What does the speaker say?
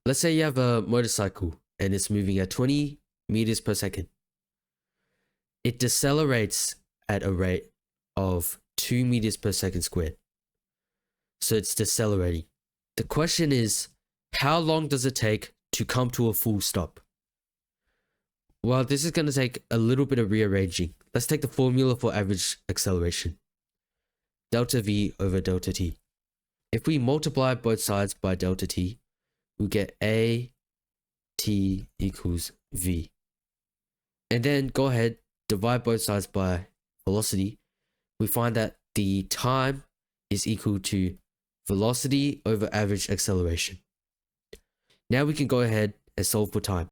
let's say you have a motorcycle and it's moving at 20 meters per second. It decelerates at a rate of 2 meters per second squared. So it's decelerating. The question is, how long does it take to come to a full stop? Well, this is going to take a little bit of rearranging. Let's take the formula for average acceleration. Delta V over delta T. If we multiply both sides by delta T, we get A T equals V. And then go ahead, divide both sides by velocity. We find that the time is equal to velocity over average acceleration. Now we can go ahead and solve for time.